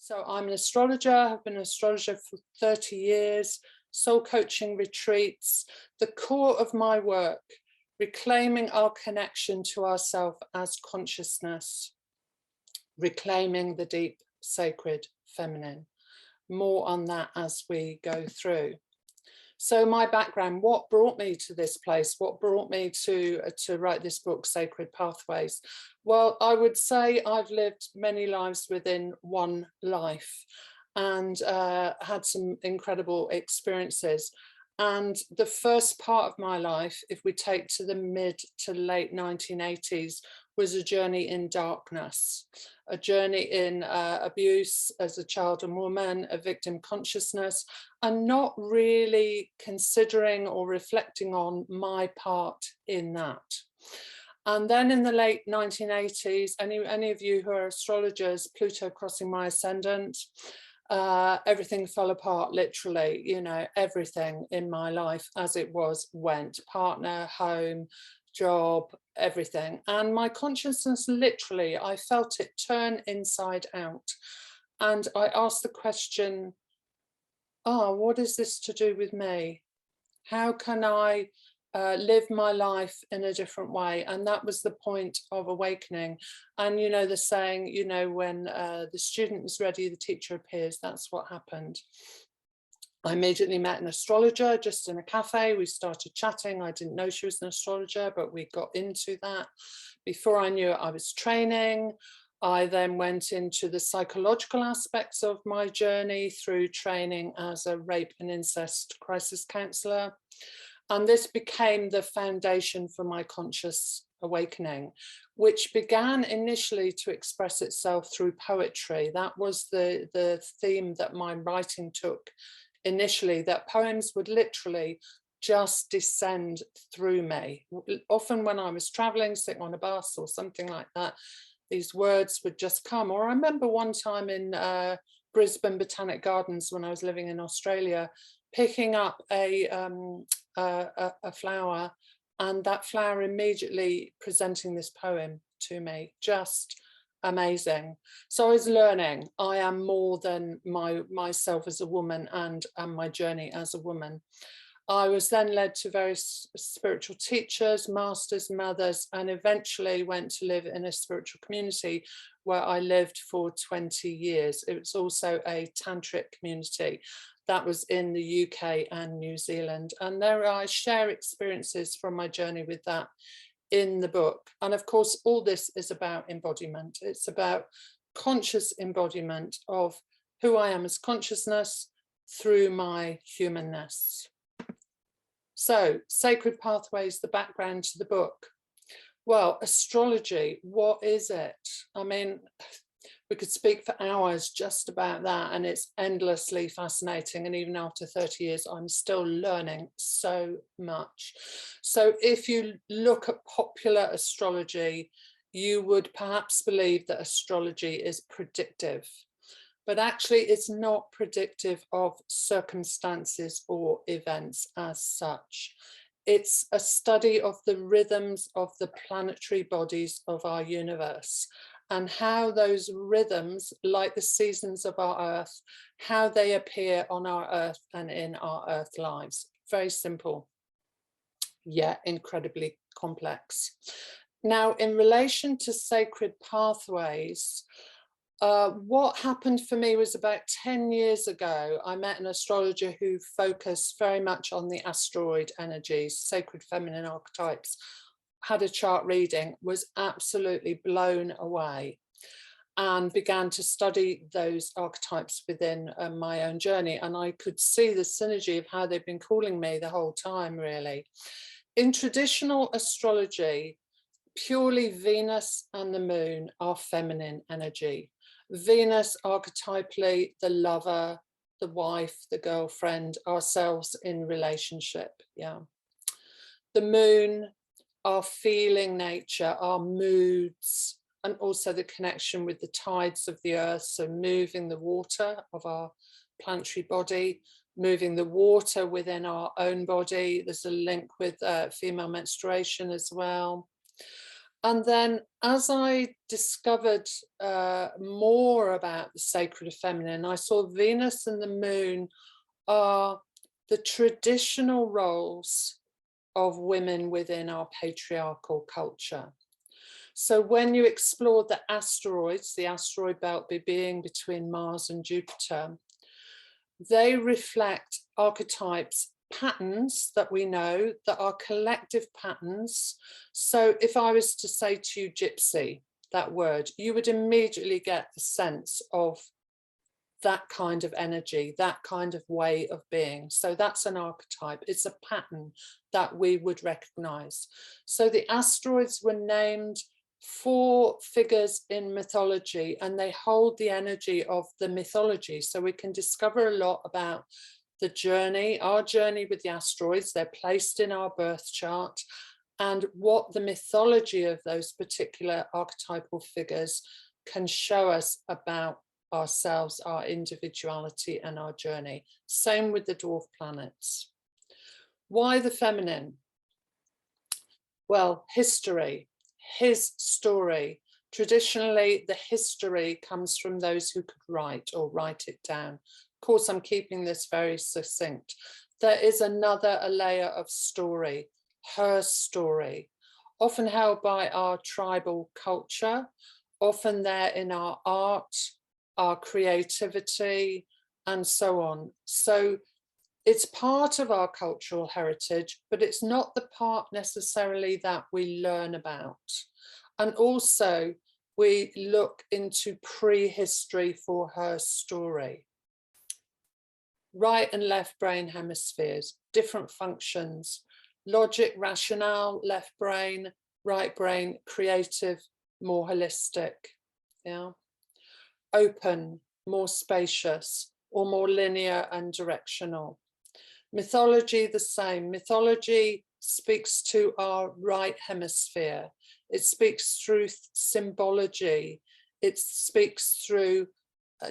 So I'm an astrologer. I've been an astrologer for 30 years, soul coaching retreats. The core of my work, reclaiming our connection to ourself as consciousness, reclaiming the deep, sacred feminine. More on that as we go through. So my background, what brought me to this place? What brought me to write this book, Sacred Pathways? Well, I would say I've lived many lives within one life and had some incredible experiences. And the first part of my life, if we take to the mid to late 1980s, was a journey in darkness, a journey in abuse as a child and woman, a victim consciousness, and not really considering or reflecting on my part in that. And then in the late 1980s, any of you who are astrologers, Pluto crossing my ascendant, everything fell apart, literally, you know, everything in my life as it was went, partner, home, job, everything. And my consciousness, literally, I felt it turn inside out. And I asked the question, what is this to do with me? How can I live my life in a different way? And that was the point of awakening. And you know the saying, you know, when the student is ready, the teacher appears. That's what happened. I immediately met an astrologer just in a cafe. We started chatting. I didn't know she was an astrologer, but we got into that. Before I knew it, I was training. I then went into the psychological aspects of my journey through training as a rape and incest crisis counsellor. And this became the foundation for my conscious awakening, which began initially to express itself through poetry. That was the theme that my writing took initially, that poems would literally just descend through me. Often when I was traveling, sitting on a bus or something like that, these words would just come. Or I remember one time in Brisbane Botanic Gardens when I was living in Australia, picking up a flower, and that flower immediately presenting this poem to me. Just amazing. So I was learning. I am more than myself as a woman and my journey as a woman. I was then led to various spiritual teachers, masters, mothers, and eventually went to live in a spiritual community where I lived for 20 years. It was also a tantric community that was in the UK and New Zealand. And there I share experiences from my journey with that in the book. And of course, all this is about embodiment. It's about conscious embodiment of who I am as consciousness through my humanness. So, Sacred Pathways, the background to the book. Well, astrology, what is it? I mean, we could speak for hours just about that, and it's endlessly fascinating. And even after 30 years, I'm still learning so much. So if you look at popular astrology, you would perhaps believe that astrology is predictive, but actually it's not predictive of circumstances or events as such. It's a study of the rhythms of the planetary bodies of our universe, and how those rhythms, like the seasons of our earth, how they appear on our earth and in our earth lives. Very simple, yet incredibly complex. Now, in relation to Sacred Pathways, what happened for me was about 10 years ago, I met an astrologer who focused very much on the asteroid energies, sacred feminine archetypes, had a chart reading, was absolutely blown away, and began to study those archetypes within my own journey. And I could see the synergy of how they've been calling me the whole time, really. In traditional astrology, purely Venus and the moon are feminine energy. Venus archetypally, the lover, the wife, the girlfriend, ourselves in relationship, yeah. The moon, our feeling nature, our moods, and also the connection with the tides of the earth, so moving the water of our planetary body, moving the water within our own body. There's a link with female menstruation as well. And then as I discovered more about the sacred feminine, I saw Venus and the moon are the traditional roles of women within our patriarchal culture. So when you explore the asteroids, the asteroid belt being between Mars and Jupiter, they reflect archetypes, patterns that we know that are collective patterns. So if I was to say to you gypsy, that word, you would immediately get the sense of that kind of energy, that kind of way of being. So that's an archetype. It's a pattern that we would recognize. So the asteroids were named for figures in mythology, and they hold the energy of the mythology. So we can discover a lot about the journey, our journey with the asteroids. They're placed in our birth chart, and what the mythology of those particular archetypal figures can show us about ourselves, our individuality, and our journey. Same with the dwarf planets. Why the feminine? Well, history, his story. Traditionally, the history comes from those who could write or write it down. Of course, I'm keeping this very succinct. There is another layer of story, her story, often held by our tribal culture, often there in our art, our creativity, and so on. So it's part of our cultural heritage, but it's not the part necessarily that we learn about. And also we look into prehistory for her story. Right and left brain hemispheres, different functions, logic, rationale, left brain, right brain, creative, more holistic, yeah. Open, more spacious, or more linear and directional. Mythology, the same. Mythology speaks to our right hemisphere. It speaks through symbology. It speaks through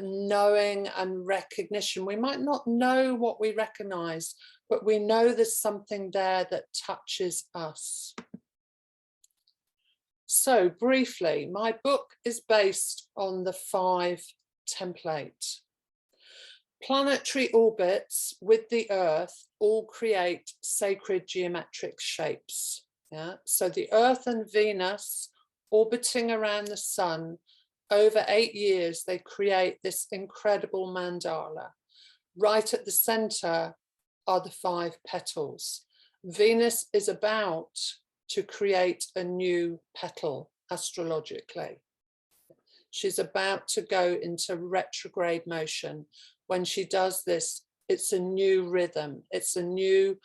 knowing and recognition. We might not know what we recognize, but we know there's something there that touches us. So briefly, my book is based on the 5 template. Planetary orbits with the Earth all create sacred geometric shapes. Yeah? So the Earth and Venus orbiting around the sun, over 8 years, they create this incredible mandala. Right at the center are the 5 petals. Venus is about to create a new petal astrologically. She's about to go into retrograde motion. When she does this, it's a new rhythm. It's a new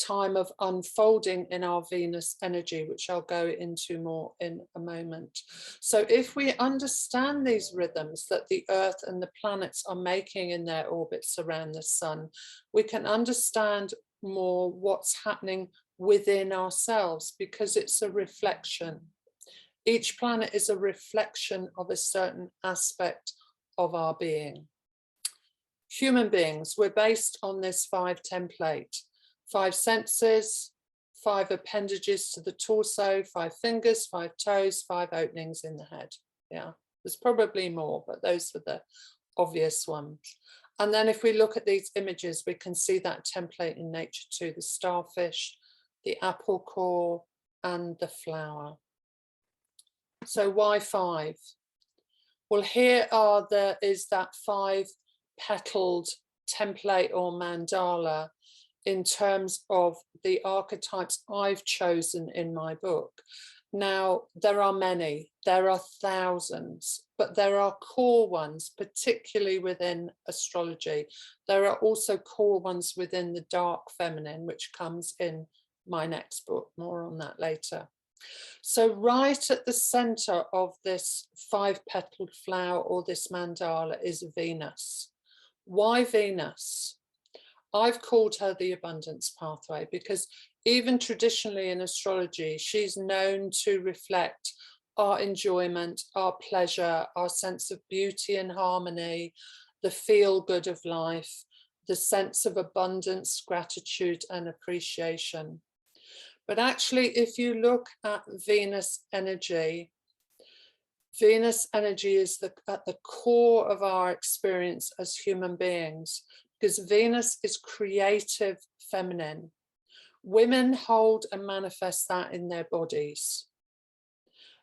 time of unfolding in our Venus energy, which I'll go into more in a moment. So if we understand these rhythms that the Earth and the planets are making in their orbits around the sun, we can understand more what's happening within ourselves, because it's a reflection. Each planet is a reflection of a certain aspect of our being. Human beings, we're based on this 5 template. 5 senses, 5 appendages to the torso, 5 fingers, 5 toes, 5 openings in the head. Yeah, there's probably more, but those are the obvious ones. And then if we look at these images, we can see that template in nature too, the starfish, the apple core, and the flower. So why 5? Well, here is that 5 petaled template or mandala in terms of the archetypes I've chosen in my book. Now, there are many, there are thousands, but there are core ones, particularly within astrology. There are also core ones within the dark feminine, which comes in my next book, more on that later. So right at the center of this 5-petaled flower or this mandala is Venus. Why Venus? I've called her the abundance pathway because even traditionally in astrology, she's known to reflect our enjoyment, our pleasure, our sense of beauty and harmony, the feel good of life, the sense of abundance, gratitude, and appreciation. But actually, if you look at Venus energy is at the core of our experience as human beings, because Venus is creative feminine. Women hold and manifest that in their bodies.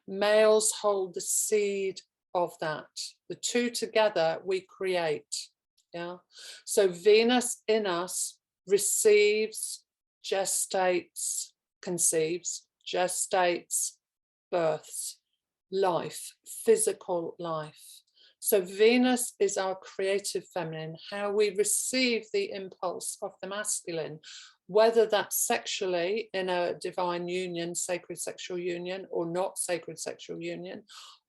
Males hold the seed of that. The two together, we create. Yeah. So Venus in us receives, gestates, conceives, gestates, births, life, physical life. So Venus is our creative feminine, how we receive the impulse of the masculine, whether that's sexually in a divine union, sacred sexual union, or not sacred sexual union,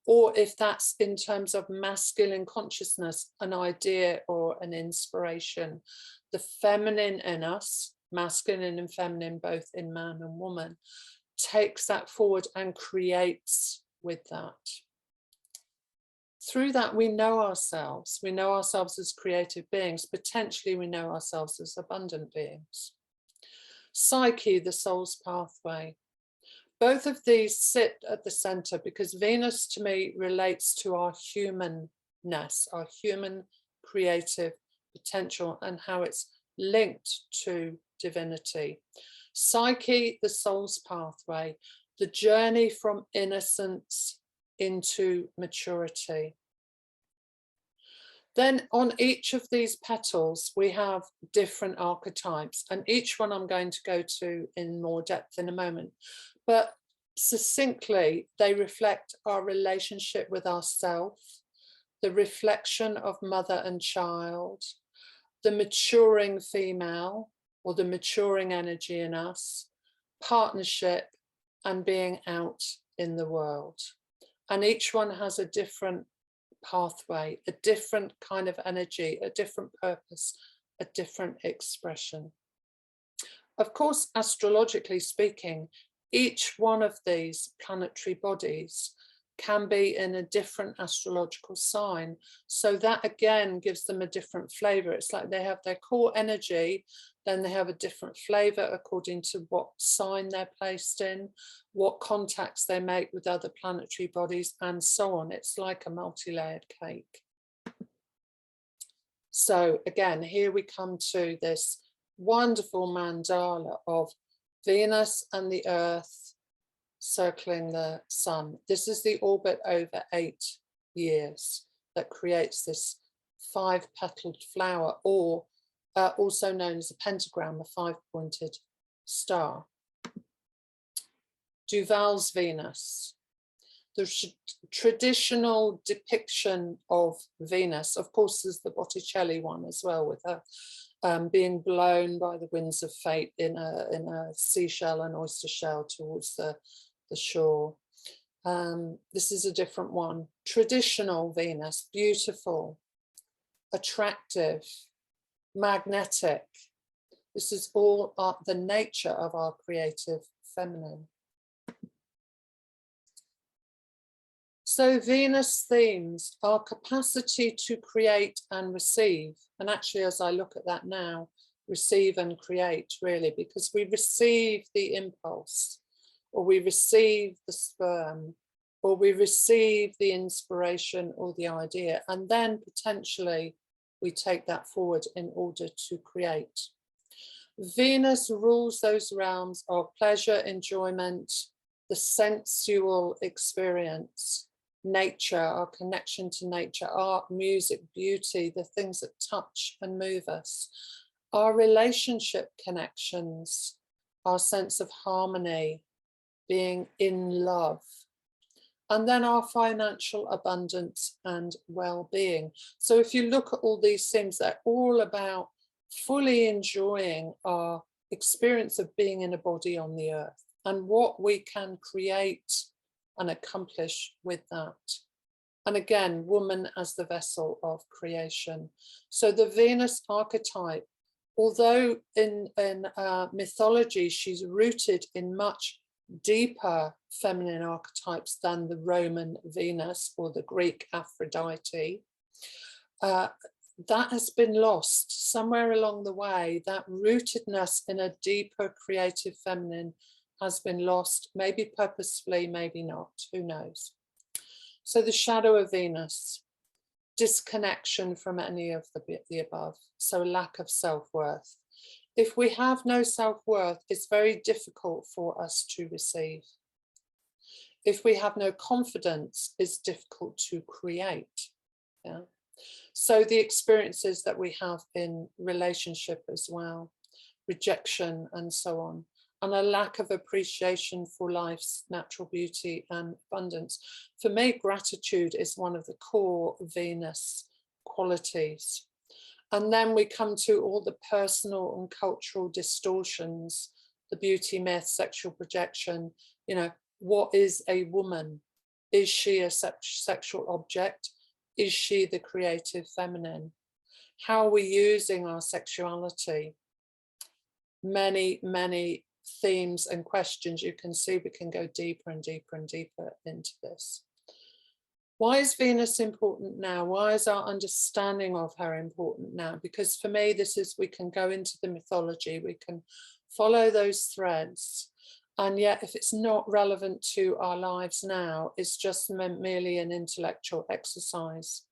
or if that's in terms of masculine consciousness, an idea or an inspiration. The feminine in us, masculine and feminine, both in man and woman, takes that forward and creates with that. Through that, we know ourselves. We know ourselves as creative beings. Potentially, we know ourselves as abundant beings. Psyche, the soul's pathway. Both of these sit at the center because Venus, to me, relates to our humanness, our human creative potential, and how it's linked to divinity. Psyche, the soul's pathway, the journey from innocence into maturity. Then on each of these petals, we have different archetypes, and each one I'm going to go to in more depth in a moment. But succinctly, they reflect our relationship with ourself, the reflection of mother and child, the maturing female or the maturing energy in us, partnership, and being out in the world. And each one has a different pathway, a different kind of energy, a different purpose, a different expression. Of course, astrologically speaking, each one of these planetary bodies can be in a different astrological sign. So that again gives them a different flavor. It's like they have their core energy, then they have a different flavor according to what sign they're placed in, what contacts they make with other planetary bodies, and so on. It's like a multi-layered cake. So again, here we come to this wonderful mandala of Venus and the Earth circling the sun. This is the orbit over 8 years that creates this 5-petaled flower, or also known as a pentagram, a 5-pointed star. Duval's Venus. The traditional depiction of Venus, of course, there's the Botticelli one as well, with her being blown by the winds of fate in a seashell, an oyster shell, towards the shore. This is a different one. Traditional Venus, beautiful, attractive, magnetic. This is all the nature of our creative feminine. So Venus themes, our capacity to create and receive. And actually, as I look at that now, receive and create, really, because we receive the impulse, or we receive the sperm, or we receive the inspiration or the idea, and then potentially we take that forward in order to create. Venus rules those realms of pleasure, enjoyment, the sensual experience, nature, our connection to nature, art, music, beauty, the things that touch and move us, our relationship connections, our sense of harmony, being in love, and then our financial abundance and well-being. So if you look at all these things, they're all about fully enjoying our experience of being in a body on the earth and what we can create and accomplish with that. And again, woman as the vessel of creation. So the Venus archetype, although in mythology, she's rooted in much deeper feminine archetypes than the Roman Venus or the Greek Aphrodite, that has been lost somewhere along the way. That rootedness in a deeper creative feminine has been lost, maybe purposefully, maybe not, who knows. So the shadow of Venus, disconnection from any of the above, so lack of self-worth. If we have no self-worth, it's very difficult for us to receive. If we have no confidence, it's difficult to create. Yeah. So the experiences that we have in relationship as well, rejection and so on, and a lack of appreciation for life's natural beauty and abundance. For me, gratitude is one of the core Venus qualities. And then we come to all the personal and cultural distortions, the beauty myth, sexual projection. You know, what is a woman? Is she a sexual object? Is she the creative feminine? How are we using our sexuality? Many, many themes and questions. You can see we can go deeper and deeper and deeper into this. Why is Venus important now? Why is our understanding of her important now? Because for me, this is, we can go into the mythology, we can follow those threads. And yet, if it's not relevant to our lives now, it's just merely an intellectual exercise.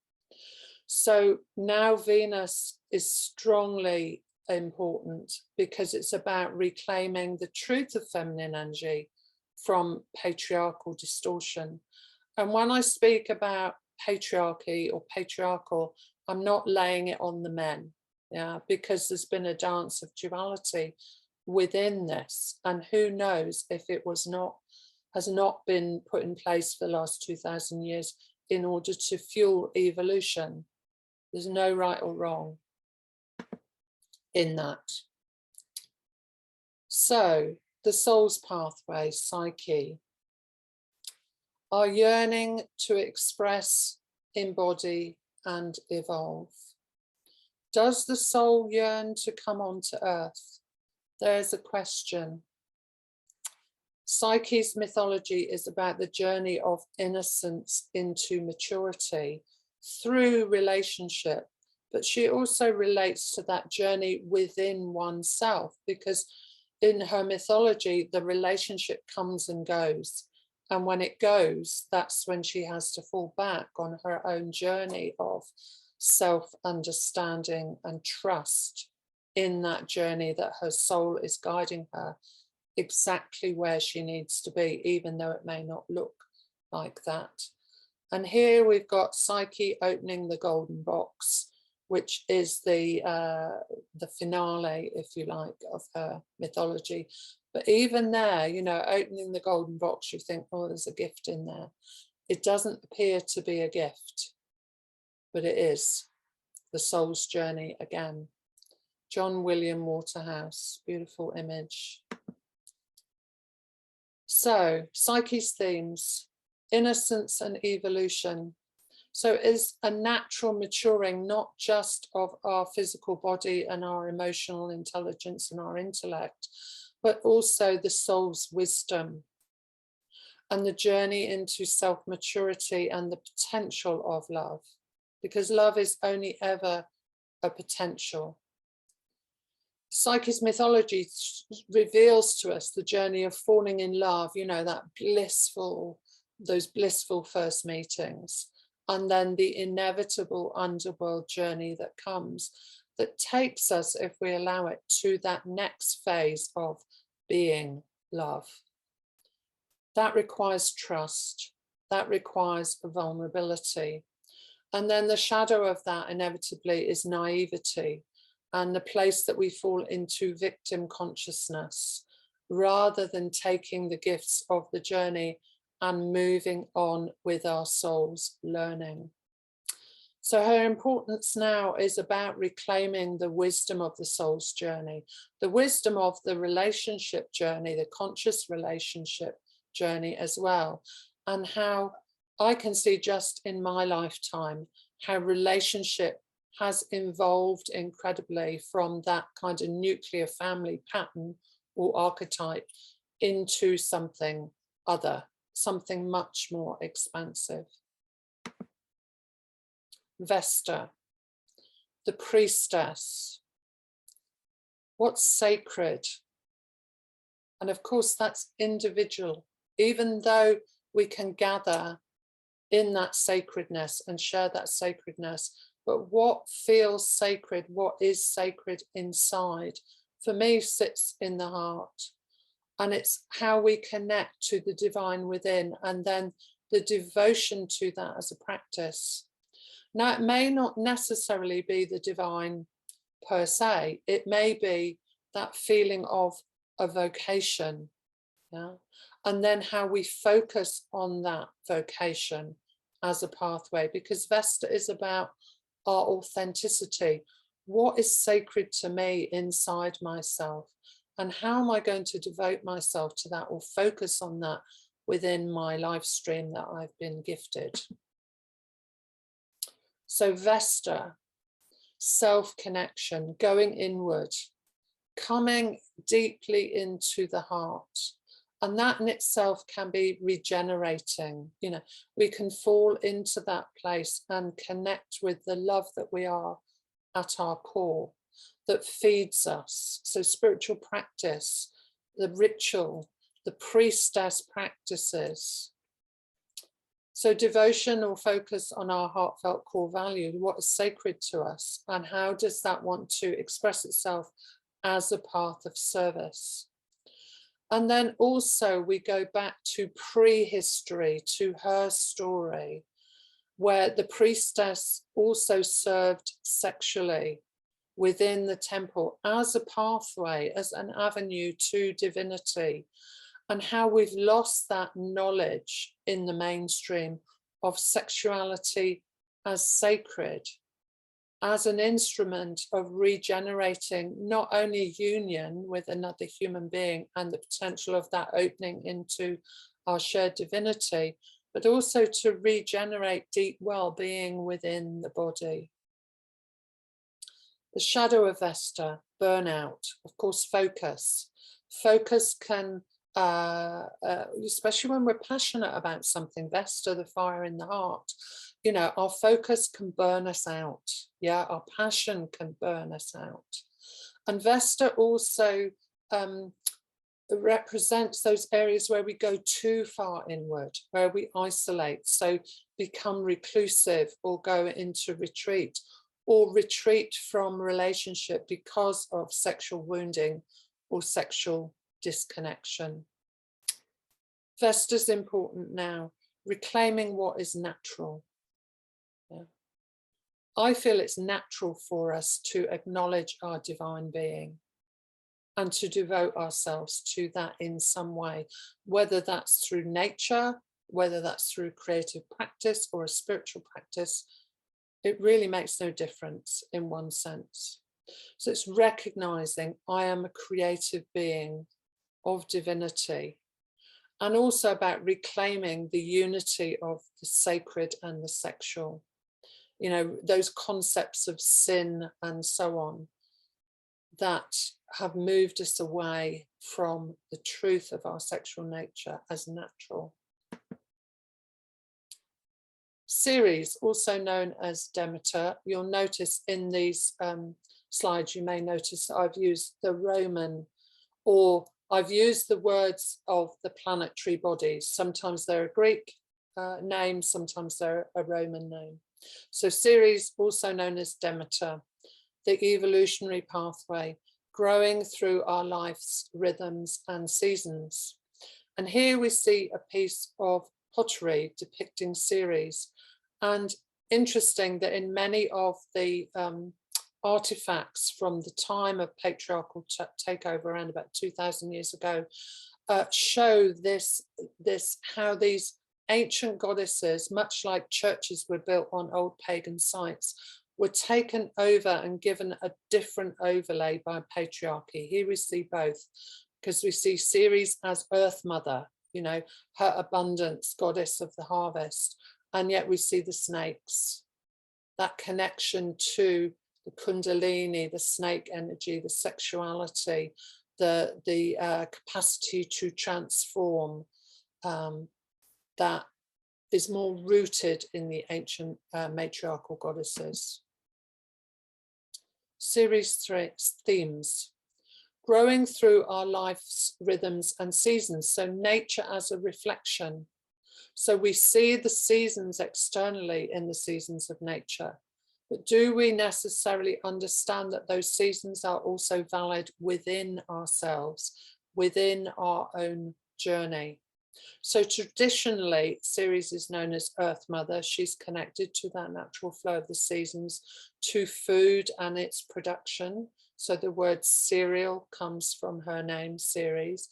So now Venus is strongly important because it's about reclaiming the truth of feminine energy from patriarchal distortion. And when I speak about patriarchy or patriarchal, I'm not laying it on the men, yeah, because there's been a dance of duality within this, and who knows if it has not been put in place for the last 2,000 years in order to fuel evolution. There's no right or wrong in that. So the soul's pathway, Psyche, our yearning to express, embody and evolve. Does the soul yearn to come onto earth? There's a question. Psyche's mythology is about the journey of innocence into maturity through relationship, but she also relates to that journey within oneself, because in her mythology, the relationship comes and goes. And when it goes, that's when she has to fall back on her own journey of self-understanding and trust in that journey that her soul is guiding her exactly where she needs to be, even though it may not look like that. And here we've got Psyche opening the golden box, which is the finale, if you like, of her mythology. But even there, you know, opening the golden box, you think, oh, there's a gift in there. It doesn't appear to be a gift, but it is the soul's journey again. John William Waterhouse, beautiful image. So, Psyche's themes, innocence and evolution. So it is a natural maturing, not just of our physical body and our emotional intelligence and our intellect, but also the soul's wisdom and the journey into self-maturity and the potential of love, because love is only ever a potential. Psyche's mythology reveals to us the journey of falling in love, you know, that blissful, those blissful first meetings, and then the inevitable underworld journey that comes, that takes us, if we allow it, to that next phase of being love. That requires trust, that requires vulnerability. And then the shadow of that inevitably is naivety, and the place that we fall into victim consciousness, rather than taking the gifts of the journey and moving on with our soul's learning. So her importance now is about reclaiming the wisdom of the soul's journey, the wisdom of the relationship journey, the conscious relationship journey as well, and how I can see just in my lifetime how relationship has evolved incredibly from that kind of nuclear family pattern or archetype into something other, something much more expansive. Vesta, the priestess. What's sacred And of course, that's individual, even though we can gather in that sacredness and share that sacredness. But what feels sacred, what is sacred inside, for me, sits in the heart. And it's how we connect to the divine within, and then the devotion to that as a practice. Now, it may not necessarily be the divine per se. It may be that feeling of a vocation, yeah? And then how we focus on that vocation as a pathway, because Vesta is about our authenticity. What is sacred to me inside myself? And how am I going to devote myself to that or focus on that within my life stream that I've been gifted? So Vesta, self-connection, going inward, coming deeply into the heart. And that in itself can be regenerating. You know, we can fall into that place and connect with the love that we are at our core, that feeds us. So spiritual practice, the ritual, the priestess practices. So devotion or focus on our heartfelt core value, what is sacred to us, and how does that want to express itself as a path of service? And then also we go back to prehistory, to her story, where the priestess also served sexually within the temple as a pathway, as an avenue to divinity, and how we've lost that knowledge in the mainstream of sexuality as sacred, as an instrument of regenerating not only union with another human being and the potential of that opening into our shared divinity, but also to regenerate deep well-being within the body. The shadow of Vesta, burnout, of course, focus. Focus can, especially when we're passionate about something, Vesta, the fire in the heart, you know, our focus can burn us out. Yeah, our passion can burn us out. And Vesta also represents those areas where we go too far inward, where we isolate, so become reclusive or go into retreat, or retreat from relationship because of sexual wounding or sexual disconnection. Vesta's important now, reclaiming what is natural. Yeah. I feel it's natural for us to acknowledge our divine being and to devote ourselves to that in some way, whether that's through nature, whether that's through creative practice or a spiritual practice. It really makes no difference in one sense. So it's recognizing I am a creative being of divinity, and also about reclaiming the unity of the sacred and the sexual. You know, those concepts of sin and so on that have moved us away from the truth of our sexual nature as natural. Ceres, also known as Demeter, you'll notice in these slides, you may notice that I've used the Roman, or I've used the words of the planetary bodies. Sometimes they're a Greek name, sometimes they're a Roman name. So Ceres, also known as Demeter, the evolutionary pathway, growing through our life's rhythms and seasons. And here we see a piece of pottery depicting Ceres. And interesting that in many of the artifacts from the time of patriarchal takeover around about 2000 years ago show this how these ancient goddesses, much like churches were built on old pagan sites, were taken over and given a different overlay by patriarchy. Here we see both, because we see Ceres as Earth Mother, you know, her abundance, goddess of the harvest, and yet we see the snakes, that connection to the kundalini, the snake energy, the sexuality, the capacity to transform, that is more rooted in the ancient matriarchal goddesses. Series 3, themes. growing through our life's rhythms and seasons. So nature as a reflection. So we see the seasons externally in the seasons of nature, but do we necessarily understand that those seasons are also valid within ourselves, within our own journey? So traditionally, Ceres is known as Earth Mother. She's connected to that natural flow of the seasons, to food and its production. So the word cereal comes from her name, Ceres,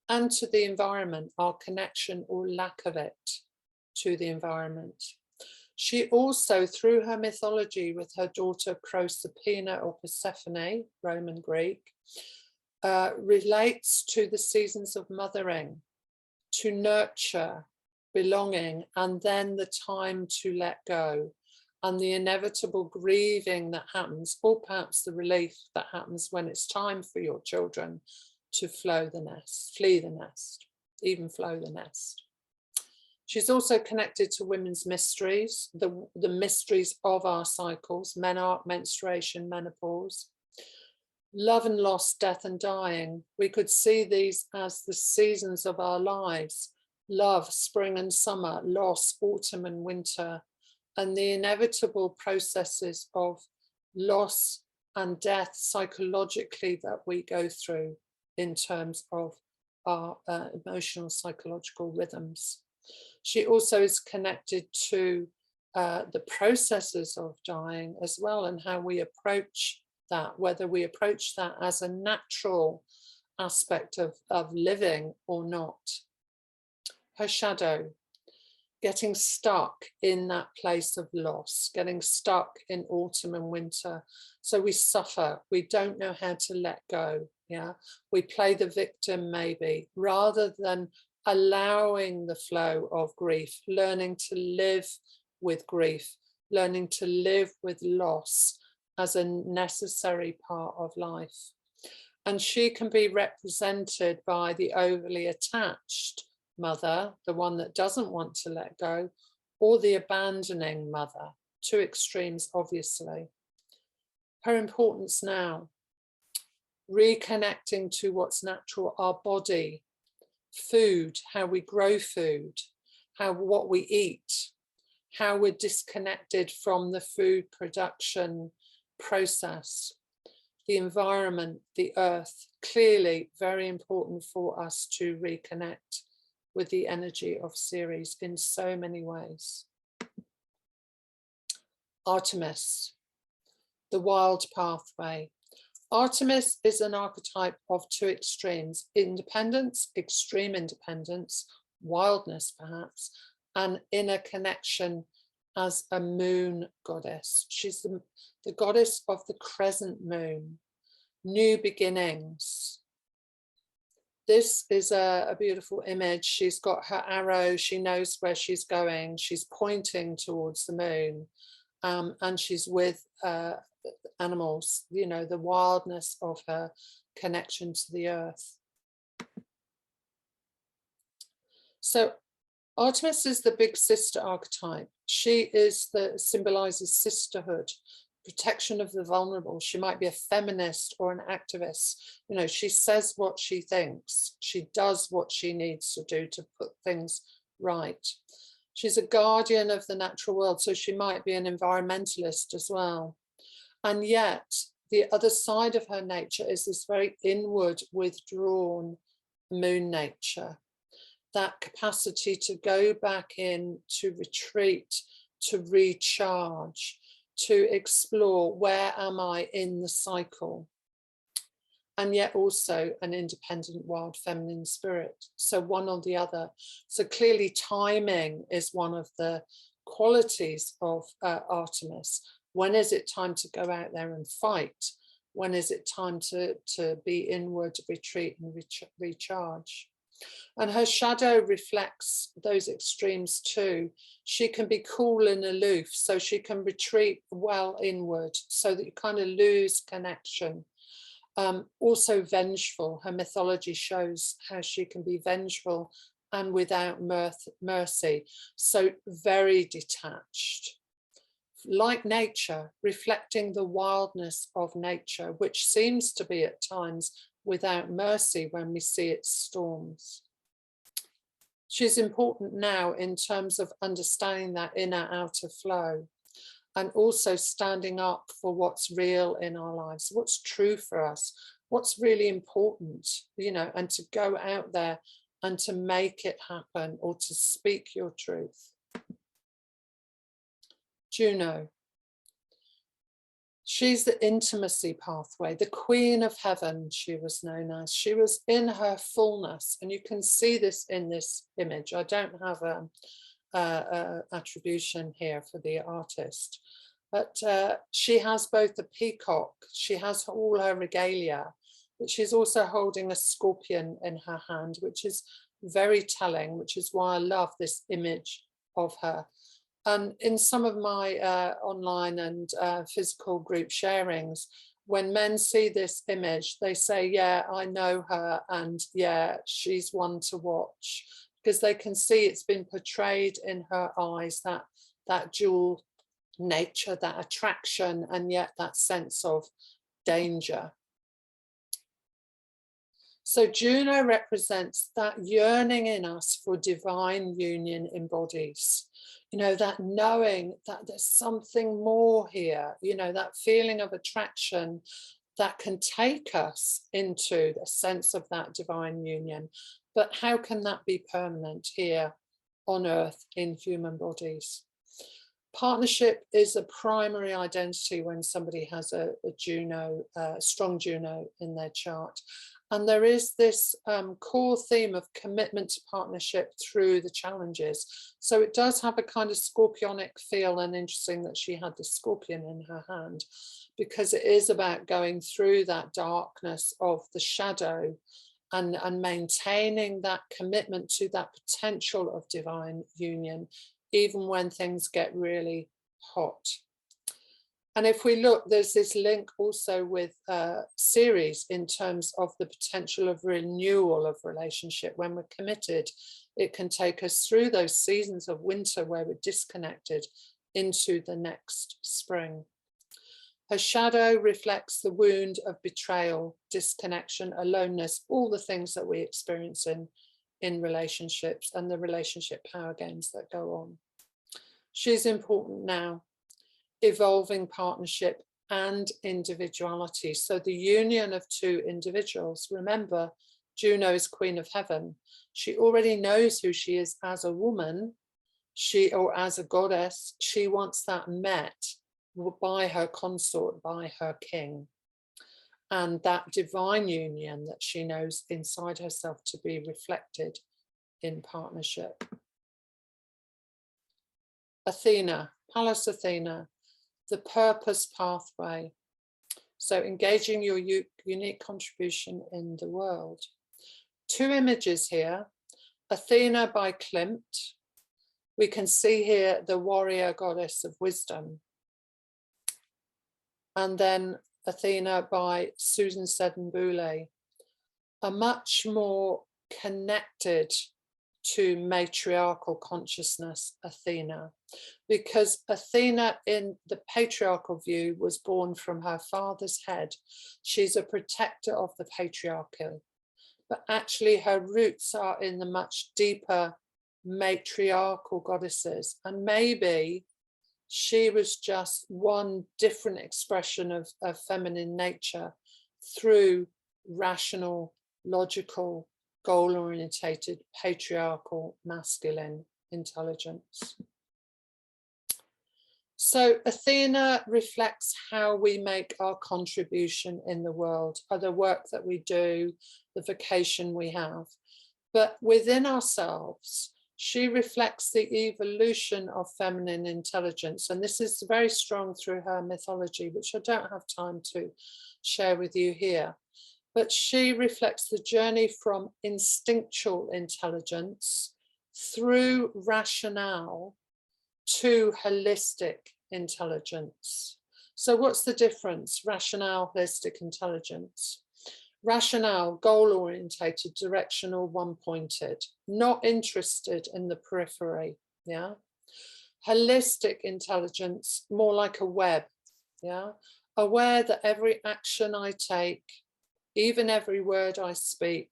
and to the environment, our connection or lack of it to the environment. She also, through her mythology with her daughter Proserpina or Persephone, Roman Greek, relates to the seasons of mothering, to nurture, belonging, and then the time to let go, and the inevitable grieving that happens, or perhaps the relief that happens when it's time for your children to flee the nest, even flow the nest. She's also connected to women's mysteries, the mysteries of our cycles, menarche, menstruation, menopause, love and loss, death and dying. We could see these as the seasons of our lives: love, spring and summer, loss, autumn and winter, and the inevitable processes of loss and death psychologically that we go through in terms of our emotional psychological rhythms. She also is connected to the processes of dying as well, and how we approach that, whether we approach that as a natural aspect of living or not. Her shadow, getting stuck in that place of loss, getting stuck in autumn and winter. So we suffer, we don't know how to let go. Yeah, we play the victim maybe, rather than allowing the flow of grief, learning to live with grief, learning to live with loss as a necessary part of life. And she can be represented by the overly attached mother, the one that doesn't want to let go, or the abandoning mother. Two extremes, obviously. Her importance now, reconnecting to what's natural, our body, food, how we grow food, what we eat, how we're disconnected from the food production process, the environment, the earth. Clearly very important for us to reconnect with the energy of Ceres in so many ways. Artemis, the wild pathway. Artemis is an archetype of two extremes: independence, extreme independence, wildness perhaps, and inner connection as a moon goddess. She's the goddess of the crescent moon, new beginnings. This is a beautiful image. She's got her arrow, she knows where she's going, she's pointing towards the moon, and she's with animals, you know, the wildness of her connection to the earth. So Artemis is the big sister archetype. She symbolizes sisterhood, protection of the vulnerable. She might be a feminist or an activist. You know, she says what she thinks. She does what she needs to do to put things right. She's a guardian of the natural world, so she might be an environmentalist as well. And yet the other side of her nature is this very inward, withdrawn moon nature. That capacity to go back in, to retreat, to recharge, to explore, where am I in the cycle? And yet also an independent, wild, feminine spirit. So one or the other. So clearly timing is one of the qualities of Artemis. When is it time to go out there and fight? When is it time to be inward, retreat and recharge? And her shadow reflects those extremes too. She can be cool and aloof, so she can retreat well inward, so that you kind of lose connection. Also vengeful. Her mythology shows how she can be vengeful and without mercy. So very detached like nature, reflecting the wildness of nature, which seems to be at times without mercy when we see its storms. She's important now in terms of understanding that inner-outer flow, and also standing up for what's real in our lives, what's true for us, what's really important, you know, and to go out there and to make it happen, or to speak your truth. Juno. She's the intimacy pathway, the queen of heaven, she was known as. She was in her fullness, and you can see this in this image. I don't have a attribution here for the artist, but she has both the peacock, she has all her regalia, but she's also holding a scorpion in her hand, which is very telling, which is why I love this image of her. And in some of my online and physical group sharings, when men see this image, they say, yeah, I know her, and yeah, she's one to watch, because they can see it's been portrayed in her eyes, that dual nature, that attraction, and yet that sense of danger. So Juno represents that yearning in us for divine union embodied. You know, that knowing that there's something more here, you know, that feeling of attraction that can take us into the sense of that divine union. But how can that be permanent here on Earth in human bodies? Partnership is a primary identity when somebody has a Juno, strong Juno in their chart. And there is this core theme of commitment to partnership through the challenges. So it does have a kind of scorpionic feel, and interesting that she had the scorpion in her hand, because it is about going through that darkness of the shadow and maintaining that commitment to that potential of divine union, even when things get really hot. And if we look, there's this link also with Ceres in terms of the potential of renewal of relationship. When we're committed, it can take us through those seasons of winter where we're disconnected into the next spring. Her shadow reflects the wound of betrayal, disconnection, aloneness, all the things that we experience in relationships and the relationship power games that go on. She's important now. Evolving partnership and individuality. So the union of two individuals. Remember, Juno is Queen of Heaven. She already knows who she is as a woman, or as a goddess. She wants that met by her consort, by her king. And that divine union that she knows inside herself to be reflected in partnership. Athena, Pallas Athena, the purpose pathway. So engaging your unique contribution in the world. Two images here. Athena by Klimt. We can see here the warrior goddess of wisdom. And then Athena by Susan Seddon-Boulay, a much more connected to matriarchal consciousness Athena, because Athena in the patriarchal view was born from her father's head. She's a protector of the patriarchy, but actually her roots are in the much deeper matriarchal goddesses, and maybe she was just one different expression of feminine nature through rational, logical, goal-orientated, patriarchal, masculine intelligence. So Athena reflects how we make our contribution in the world, the work that we do, the vocation we have. But within ourselves, she reflects the evolution of feminine intelligence. And this is very strong through her mythology, which I don't have time to share with you here. But she reflects the journey from instinctual intelligence through rationale to holistic intelligence. So what's the difference? Rationale, holistic intelligence. Rationale, goal-orientated, directional, one-pointed, not interested in the periphery, yeah? Holistic intelligence, more like a web, yeah? Aware that every action I take, even every word I speak,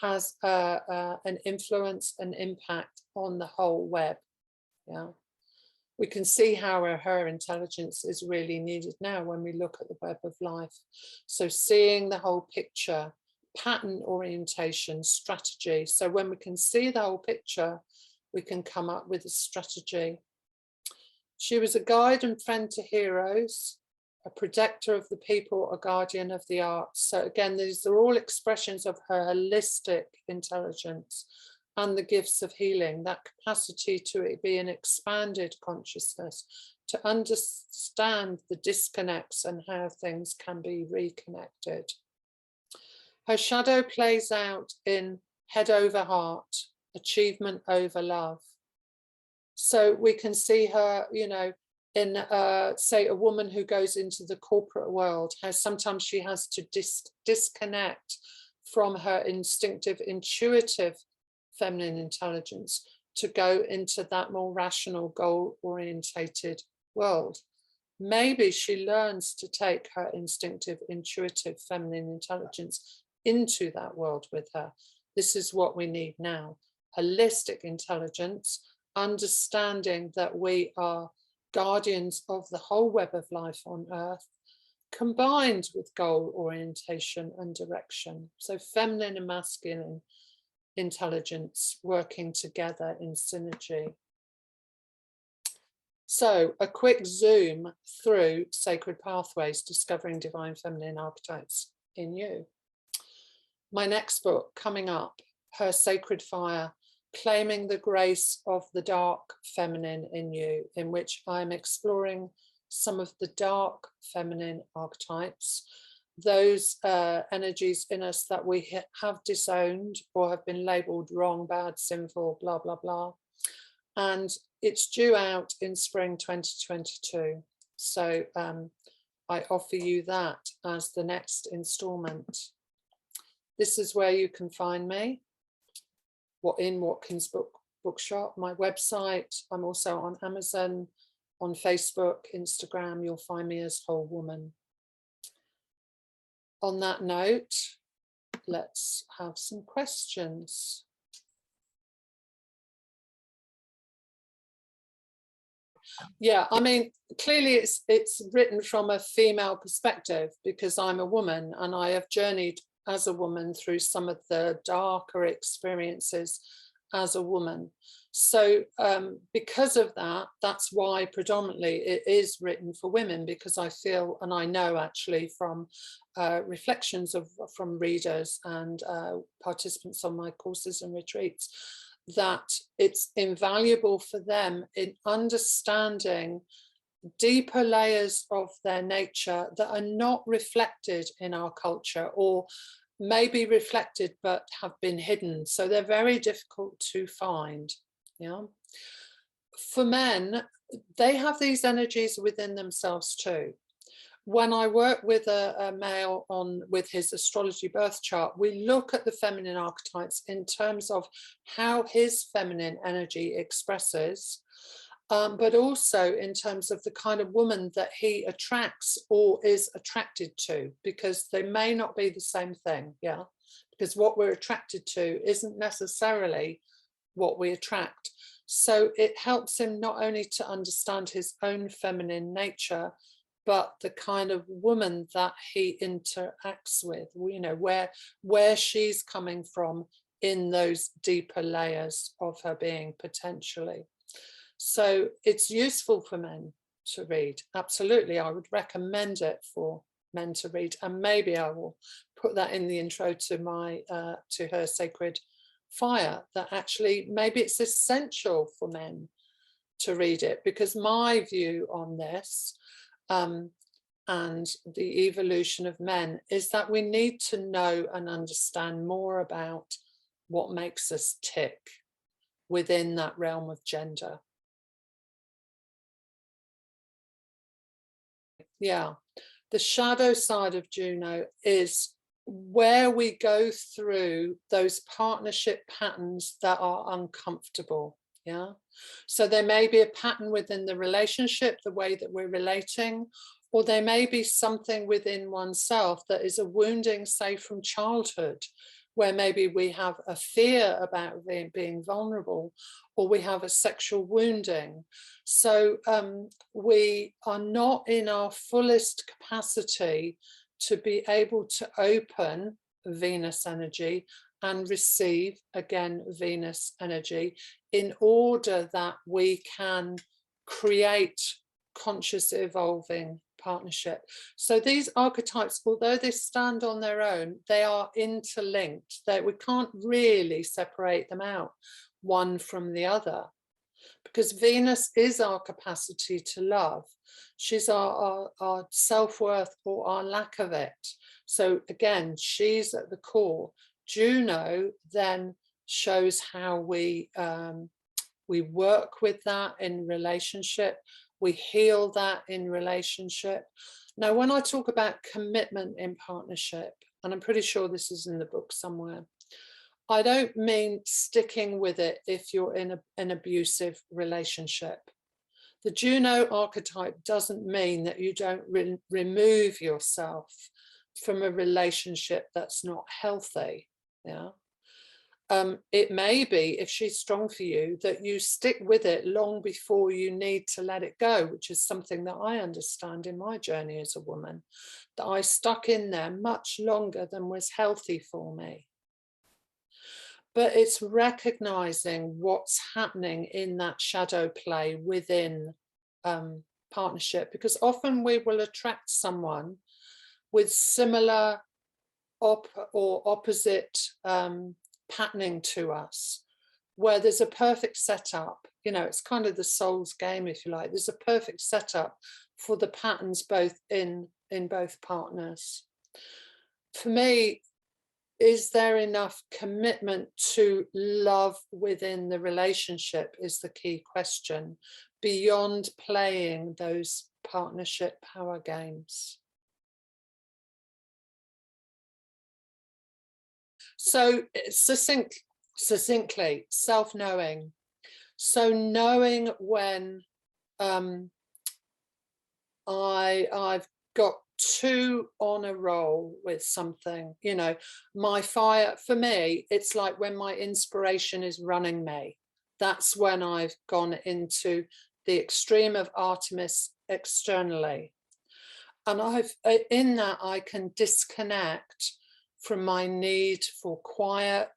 has an influence, an impact on the whole web, yeah? We can see how her intelligence is really needed now when we look at the web of life. So seeing the whole picture, pattern orientation, strategy. So when we can see the whole picture, we can come up with a strategy. She was a guide and friend to heroes, a protector of the people, a guardian of the arts. So again, these are all expressions of her holistic intelligence and the gifts of healing, that capacity to be an expanded consciousness, to understand the disconnects and how things can be reconnected. Her shadow plays out in head over heart, achievement over love. So we can see her, you know, in, say, a woman who goes into the corporate world, how sometimes she has to disconnect from her instinctive, intuitive feminine intelligence to go into that more rational, goal-orientated world. Maybe she learns to take her instinctive, intuitive feminine intelligence into that world with her. This is what we need now. Holistic intelligence, understanding that we are guardians of the whole web of life on earth, combined with goal orientation and direction. So feminine and masculine intelligence working together in synergy. So a quick zoom through Sacred Pathways, Discovering Divine Feminine Archetypes in You. My next book coming up, Her Sacred Fire, Claiming the Grace of the Dark Feminine in You, in which I'm exploring some of the dark feminine archetypes, those energies in us that we have disowned or have been labeled wrong, bad, sinful, blah, blah, blah. And it's due out in spring 2022. So I offer you that as the next installment. This is where you can find me. In Watkins Bookshop, my website. I'm also on Amazon, on Facebook, Instagram. You'll find me as Whole Woman. On that note, let's have some questions. Yeah, I mean, clearly it's written from a female perspective because I'm a woman and I have journeyed as a woman through some of the darker experiences as a woman. So because of that, that's why predominantly it is written for women, because I feel, and I know actually from reflections from readers and participants on my courses and retreats, that it's invaluable for them in understanding deeper layers of their nature that are not reflected in our culture, or maybe reflected but have been hidden. So they're very difficult to find. Yeah. For men, they have these energies within themselves too. When I work with a male with his astrology birth chart, we look at the feminine archetypes in terms of how his feminine energy expresses, but also in terms of the kind of woman that he attracts or is attracted to, because they may not be the same thing. Yeah, because what we're attracted to isn't necessarily what we attract. So it helps him not only to understand his own feminine nature, but the kind of woman that he interacts with, you know, where she's coming from in those deeper layers of her being potentially. So it's useful for men to read. Absolutely, I would recommend it for men to read, and maybe I will put that in the intro to my to Her Sacred Fire, that actually maybe it's essential for men to read it, because my view on this and the evolution of men is that we need to know and understand more about what makes us tick within that realm of gender. Yeah, the shadow side of Juno is where we go through those partnership patterns that are uncomfortable. Yeah, So there may be a pattern within the relationship, the way that we're relating, or there may be something within oneself that is a wounding, say, from childhood, where maybe we have a fear about being vulnerable, or we have a sexual wounding. So we are not in our fullest capacity to be able to open Venus energy and receive, again, Venus energy, in order that we can create conscious evolving partnership. So these archetypes, although they stand on their own, they are interlinked. We can't really separate them out one from the other, because Venus is our capacity to love. She's our self-worth, or our lack of it. So again, she's at the core. Juno then shows how we work with that in relationship. We heal that in relationship. Now, when I talk about commitment in partnership, and I'm pretty sure this is in the book somewhere, I don't mean sticking with it if you're in an abusive relationship. The Juno archetype doesn't mean that you don't remove yourself from a relationship that's not healthy. Yeah. It may be, if she's strong for you, that you stick with it long before you need to let it go, which is something that I understand in my journey as a woman, that I stuck in there much longer than was healthy for me. But it's recognizing what's happening in that shadow play within partnership, because often we will attract someone with similar or opposite patterning to us, where there's a perfect setup. You know, it's kind of the soul's game, if you like. There's a perfect setup for the patterns both in both partners. For me, is there enough commitment to love within the relationship is the key question, beyond playing those partnership power games. So succinctly, self-knowing. So knowing when I've got too on a roll with something, you know, my fire, for me, it's like when my inspiration is running me. That's when I've gone into the extreme of Artemis externally. And in that I can disconnect from my need for quiet,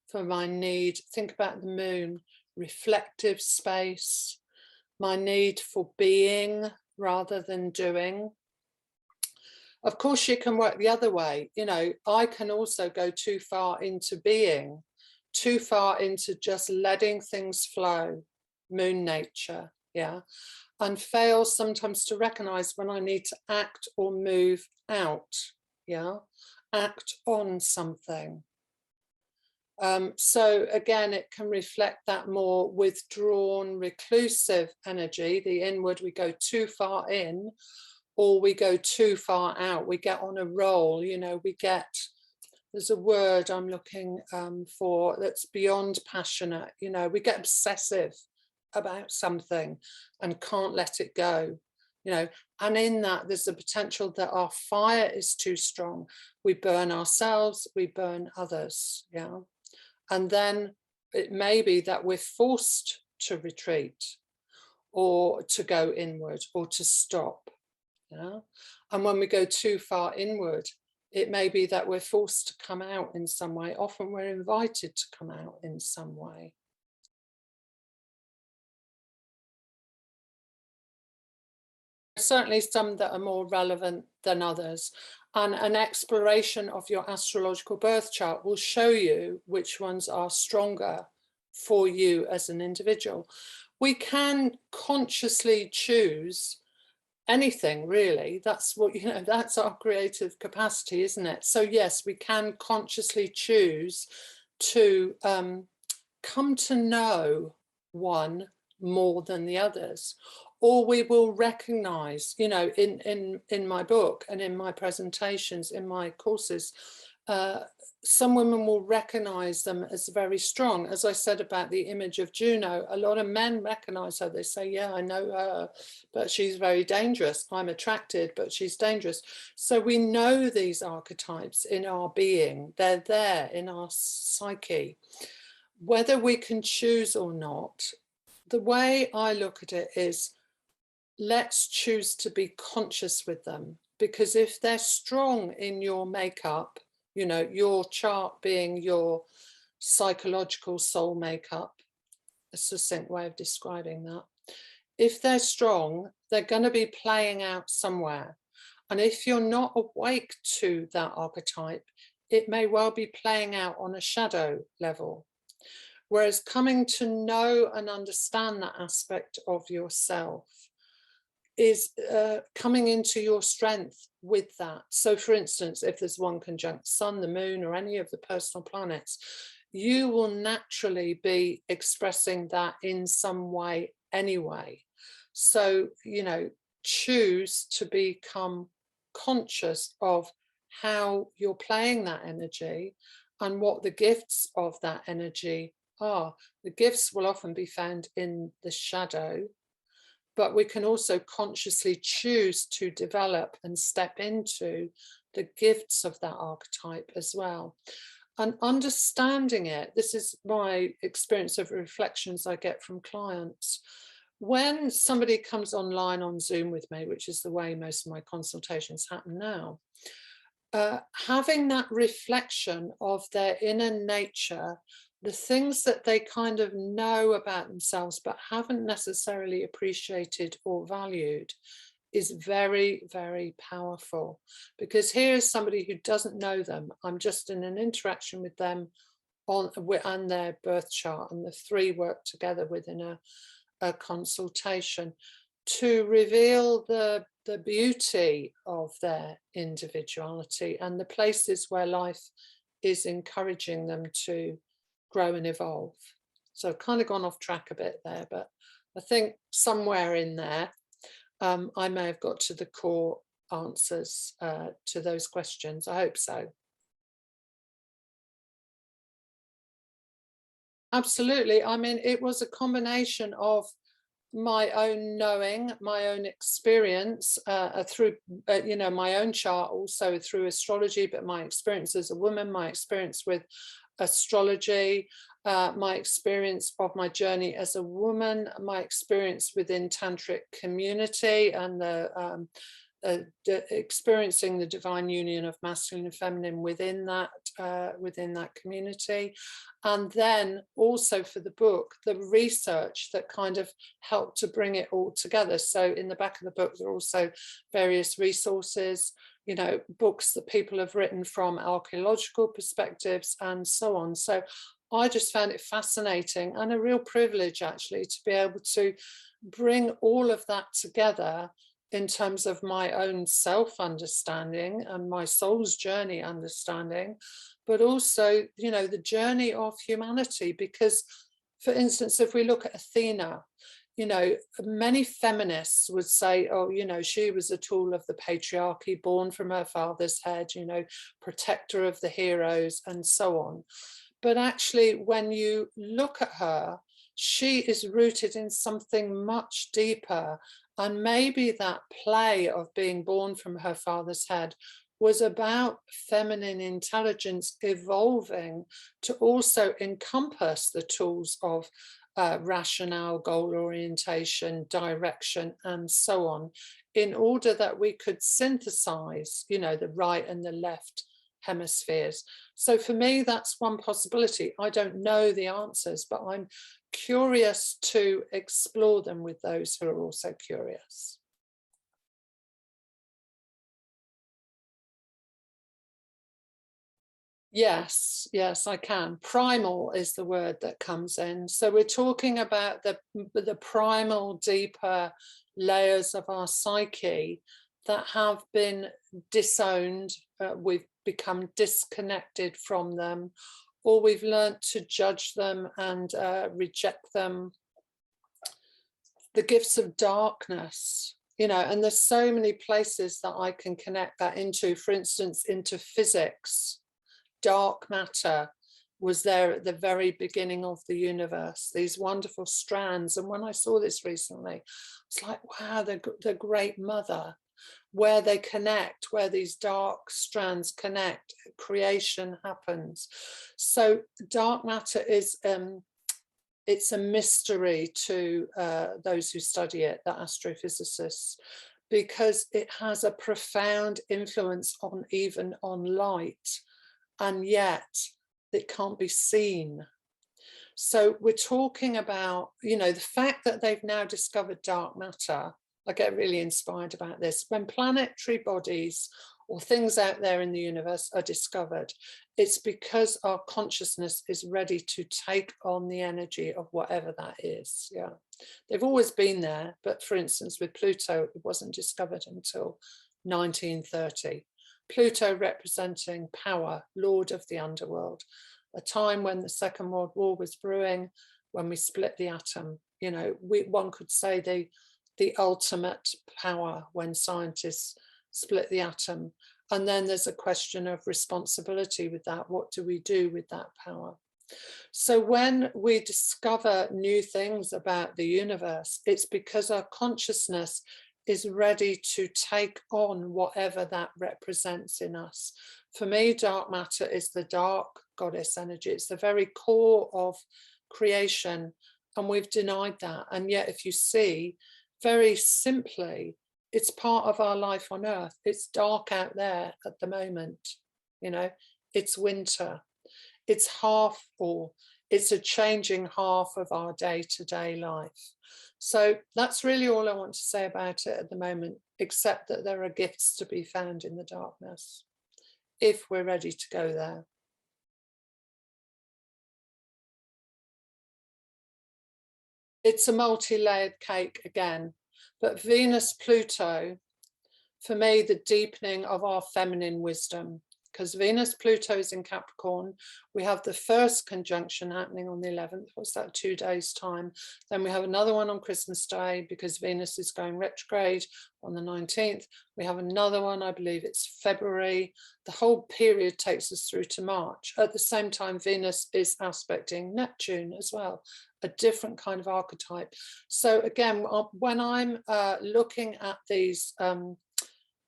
for my need, think about the moon, reflective space, my need for being rather than doing. Of course, you can work the other way. You know, I can also go too far into being, too far into just letting things flow, moon nature, yeah, and fail sometimes to recognize when I need to act or move out, yeah, act on something. So again, it can reflect that more withdrawn, reclusive energy, the inward, we go too far in, or we go too far out, we get on a roll, you know, we get, there's a word I'm looking for that's beyond passionate, you know, we get obsessive about something and can't let it go, you know, and in that there's a potential that our fire is too strong. We burn ourselves, we burn others, yeah. And then it may be that we're forced to retreat or to go inward or to stop. Yeah? And when we go too far inward, it may be that we're forced to come out in some way. Often we're invited to come out in some way. Certainly some that are more relevant than others. And an exploration of your astrological birth chart will show you which ones are stronger for you as an individual. We can consciously choose anything, really. That's what, you know, that's our creative capacity, isn't it? So yes, we can consciously choose to come to know one more than the others, or we will recognize, you know, in my book and in my presentations, in my courses, some women will recognize them as very strong. As I said about the image of Juno, a lot of men recognize her. They say, yeah, I know her, but she's very dangerous. I'm attracted, but she's dangerous. So we know these archetypes in our being. They're there in our psyche. Whether we can choose or not, the way I look at it is, let's choose to be conscious with them. Because if they're strong in your makeup, you know, your chart being your psychological soul makeup, a succinct way of describing that. If they're strong, they're going to be playing out somewhere. And if you're not awake to that archetype, it may well be playing out on a shadow level. Whereas coming to know and understand that aspect of yourself is coming into your strength with that. So for instance, if there's one conjunct Sun, the Moon, or any of the personal planets, you will naturally be expressing that in some way anyway. So, you know, choose to become conscious of how you're playing that energy and what the gifts of that energy are. The gifts will often be found in the shadow, but we can also consciously choose to develop and step into the gifts of that archetype as well. And understanding it, this is my experience of reflections I get from clients. When somebody comes online on Zoom with me, which is the way most of my consultations happen now, having that reflection of their inner nature, the things that they kind of know about themselves but haven't necessarily appreciated or valued, is very, very powerful. Because here is somebody who doesn't know them. I'm just in an interaction with them on their birth chart, and the three work together within a consultation to reveal the beauty of their individuality and the places where life is encouraging them to grow and evolve. So I've kind of gone off track a bit there, but I think somewhere in there, I may have got to the core answers to those questions. I hope so. Absolutely. I mean, it was a combination of my own knowing, my own experience through, you know, my own chart, also through astrology, but my experience as a woman, my experience with astrology, my experience of my journey as a woman, my experience within tantric community, and the experiencing the divine union of masculine and feminine within that community. And then also for the book, the research that kind of helped to bring it all together. So in the back of the book, there are also various resources, you know, books that people have written from archaeological perspectives and so on. So I just found it fascinating and a real privilege actually to be able to bring all of that together in terms of my own self-understanding and my soul's journey understanding, but also, you know, the journey of humanity. Because, for instance, if we look at Athena, you know, many feminists would say, oh, you know, she was a tool of the patriarchy, born from her father's head, you know, protector of the heroes and so on. But actually, when you look at her, she is rooted in something much deeper. And maybe that play of being born from her father's head was about feminine intelligence evolving to also encompass the tools of rationale, goal orientation, direction, and so on, in order that we could synthesize, you know, the right and the left hemispheres. So for me, that's one possibility. I don't know the answers, but I'm curious to explore them with those who are also curious. Yes, yes, I can. Primal is the word that comes in. So we're talking about the primal, deeper layers of our psyche that have been disowned. We've become disconnected from them, or we've learned to judge them and reject them. The gifts of darkness, you know, and there's so many places that I can connect that into, for instance, into physics. dark matter was there at the very beginning of the universe, these wonderful strands. And when I saw this recently, it's like, wow, the great mother, where they connect, where these dark strands connect, creation happens. So dark matter is, it's a mystery to those who study it, the astrophysicists, because it has a profound influence on even on light, and yet it can't be seen. So we're talking about, you know, the fact that they've now discovered dark matter. I get really inspired about this. When planetary bodies or things out there in the universe are discovered, it's because our consciousness is ready to take on the energy of whatever that is. Yeah, they've always been there, but for instance, with Pluto, it wasn't discovered until 1930. Pluto representing power, lord of the underworld, a time when the Second World War was brewing, when we split the atom. You know, one could say the ultimate power when scientists split the atom. And then there's a question of responsibility with that. What do we do with that power? So when we discover new things about the universe, it's because our consciousness is ready to take on whatever that represents in us. For me, dark matter is the dark goddess energy. It's the very core of creation, and we've denied that. And yet, if you see, very simply, it's part of our life on earth. It's dark out there at the moment. You know, it's winter. It's half, or it's a changing half of our day-to-day life. So that's really all I want to say about it at the moment, except that there are gifts to be found in the darkness, if we're ready to go there. It's a multi-layered cake again, but Venus-Pluto, for me, the deepening of our feminine wisdom, because Venus-Pluto is in Capricorn. We have the first conjunction happening on the 11th. What's that, 2 days' time? Then we have another one on Christmas Day, because Venus is going retrograde on the 19th. We have another one, I believe it's February. The whole period takes us through to March. At the same time, Venus is aspecting Neptune as well, a different kind of archetype. So again, when I'm looking at these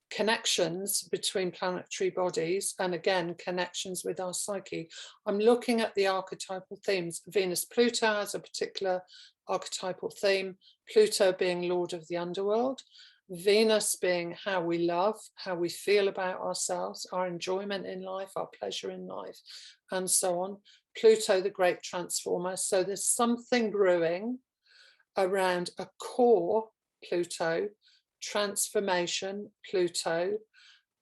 connections between planetary bodies, and again connections with our psyche, I'm looking at the archetypal themes. Venus-Pluto has a particular archetypal theme, Pluto being lord of the underworld, Venus being how we love, how we feel about ourselves, our enjoyment in life, our pleasure in life, and so on. Pluto, the great transformer. So there's something brewing around a core Pluto, transformation Pluto,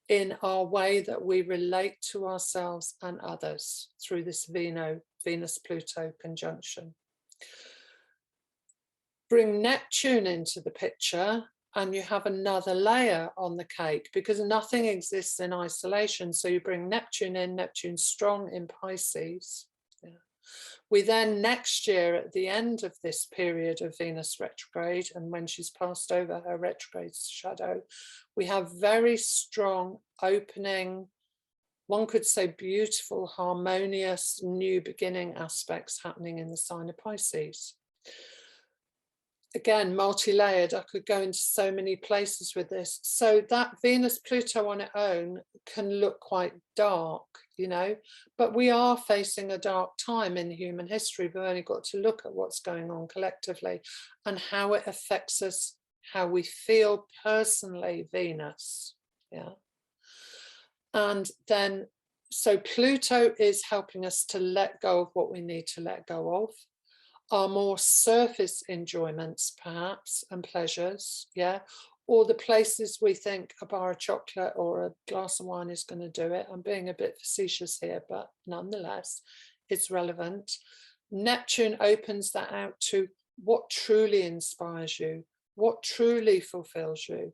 in our way that we relate to ourselves and others through this Venus-Pluto conjunction. Bring Neptune into the picture and you have another layer on the cake, because nothing exists in isolation. So you bring Neptune in, Neptune's strong in Pisces. Yeah. We then next year, at the end of this period of Venus retrograde, and when she's passed over her retrograde shadow, we have very strong opening, one could say beautiful, harmonious, new beginning aspects happening in the sign of Pisces. Again, multi-layered, I could go into so many places with this. So that Venus-Pluto on its own can look quite dark, you know, but we are facing a dark time in human history. We've only got to look at what's going on collectively and how it affects us, how we feel personally, Venus, yeah. And then, so Pluto is helping us to let go of what we need to let go of. Our more surface enjoyments, perhaps, and pleasures, yeah, or the places we think a bar of chocolate or a glass of wine is going to do it. I'm being a bit facetious here, but nonetheless, it's relevant. Neptune opens that out to what truly inspires you, what truly fulfills you.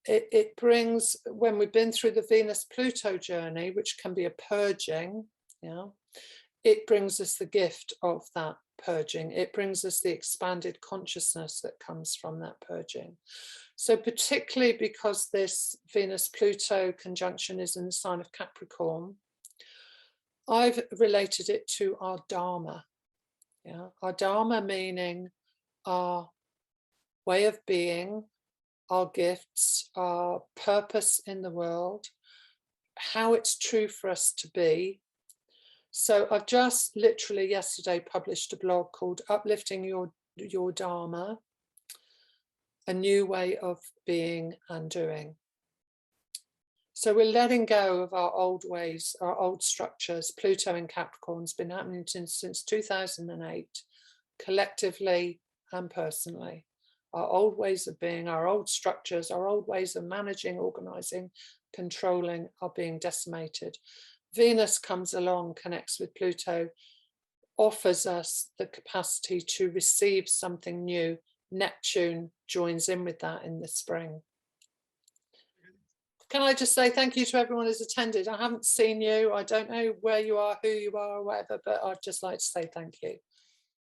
It brings, when we've been through the Venus-Pluto journey, which can be a purging, yeah, it brings us the gift of that purging. It brings us the expanded consciousness that comes from that purging. So particularly because this Venus-Pluto conjunction is in the sign of Capricorn, I've related it to our Dharma. Yeah, our Dharma meaning our way of being, our gifts, our purpose in the world, how it's true for us to be. So I've just literally yesterday published a blog called Uplifting Your Dharma, a new way of being and doing. So we're letting go of our old ways, our old structures. Pluto in Capricorn's been happening since 2008, collectively and personally. Our old ways of being, our old structures, our old ways of managing, organizing, controlling are being decimated. Venus comes along, connects with Pluto, offers us the capacity to receive something new. Neptune joins in with that in the spring. Can I just say thank you to everyone who's attended? I haven't seen you. I don't know where you are, who you are, or whatever, but I'd just like to say thank you.